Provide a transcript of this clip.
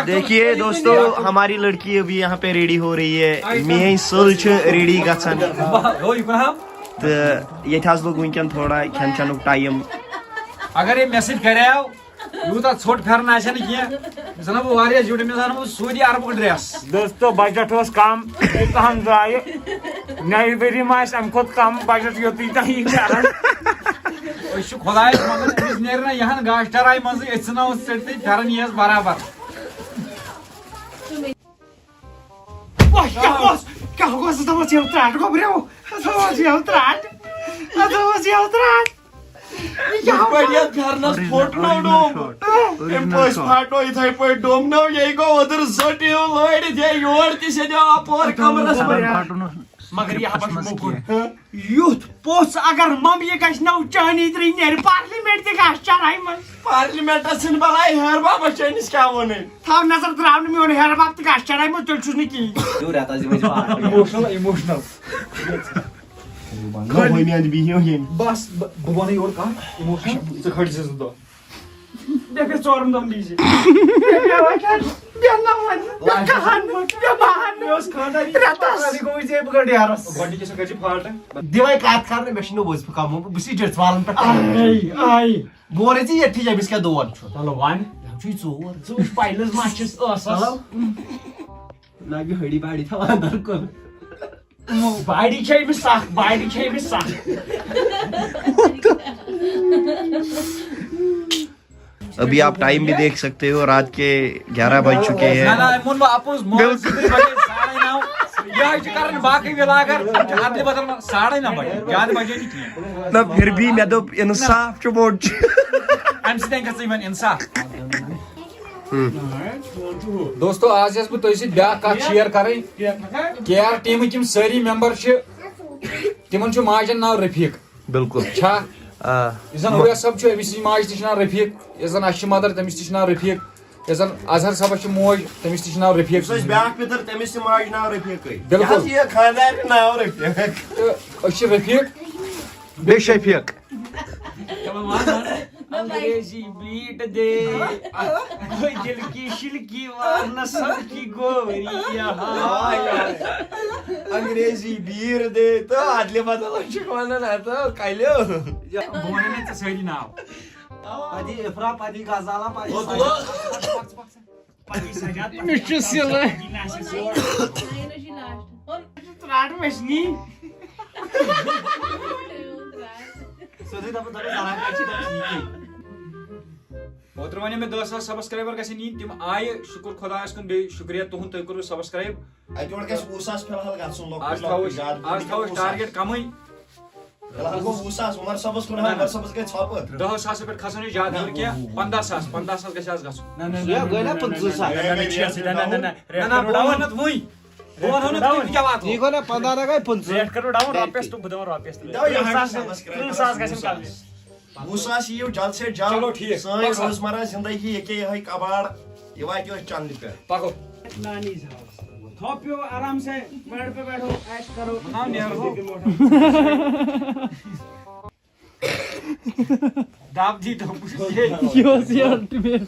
देखिए दोस्तों हमारी लड़की अभी यहाँ पे रेडी हो रही है मे सल रेडी गसन तो ये लोग वनकन थोड़ा खेन चेन टाइम अगर ये मैसेज करेव यूता छोट फेरन आसे न किया जना बह वारिया जुड़ में जना सऊदी अरब ड्रेस दोस्तों बजट was कम हम जाए नई बेरी मास हम खुद कम बजट योती तही करन ओश खुदायस मगर इस नेरना यहां गाश्तराय मज एतना सेट फेरन यस बराबर क्या होगा तो वो चल ट्राट को ब्रो तो वो चल ट्राट तो वो चल ट्राट बढ़िया फेरनस फोटो डोम एम पोस फाटो इथै पे डोम न ये गो उधर जटियो लड़ दे योर तिसे दे अपोर कमरस मगर यह बस मोकुर यूथ पोस अगर मम ये गश नौ चानी त्रि नेर पार्लियामेंट ते गश चराई मन पार्लियामेंट सिन बलाई हर बाबा चाइनीज क्या वने थाव नजर द्रावन में हर बाप ते गश चराई मन तुल छुनी की जो रहता जी emotional No voy ni a dividir बस बने और का इमोशनल से खड़ी से दो देखो चोरम दम दीजिए बियाना मन कहान या बहान में उस खानदारी खानदारी को जे बगड़ यारस बॉडी के सके फाल्ट दिवाई काट करने मशीन बोझ काम बसी जट वालन पे आई बोरे जी यठी जा बिस्का दो वन चलो वन छी जोर so पाइलस माचस असस लागी हडी बाडी था अंदर को बाडी छै में साख बाडी छै में साख अभी आप टाइम भी देख सकते हो रात के 11 बज चुके हैं ना ना मुन आपुस मोल सिद्धि बजे 9:30 या कारण बाकी विलागर आदि बदल 9:30 बजे याद बजे नहीं किया ना फिर भी मैं तो इंसाफ च board I'm saying that even इंसाफ दोस्तों आज बह तुम ब्या कत शेयर करें केआर टीम किम सारी मेंबर तिमन माजन नाव रफीक बिल्कुल छा जन उवैस सब अमिस माज त नाव रफीक जन अश मदर तमिस त नाव रफीक जन अजहर सबस मोज तमिस त नाव रफीक ब्याक पितर तमिस माज नाव रफीक बिल्कुल ये खानदार नाव रफीक तो अश रफीक बे शफीक अंग्रेजी बीट दे दिल की शिलकी वारना सबकी गोरिया अंग्रेजी बीर दे तो आदले बदल शिकवाना ना तो कायलो बोने ने सही नाव आदि इफ्रा पादी गजाला पादी पादी सजात मिस्टर सिला त्राड मशनी सोदे तब तक सारा काची ठीक ओतर वने में 10,000 सब्सक्राइबर गसे नी तिम आय शुक्र खुदास कुन बे शुक्रिया तुहन तय करू सब्सक्राइब अजोड़ के उसास फिलहाल गसन लोग आज थाव टारगेट कमई फिलहाल को उसास उमर सबस को उमर सबस के छाप 10,000 पे खसन ज्यादा हर क्या 15,000 गसे आज गसो ना या गयला 15,000 ना बोन नत मुई बोन होन क्या बात ठीक हो ना 15 गए 15 रेट करो डाउन वापस तो बदम वापस दो यहाँ सब्सक्राइब गसन काल उसास ये जल्द से जल्द चलो ठीक साई रोजमर्रा जिंदगी ये के है कबाड़ ये वाक्य चंद पे पाको नानी हाउस थोपियो आराम से बेड पे बैठो ऐश करो ना नियर हो दाब जी तो ये योर अल्टीमेट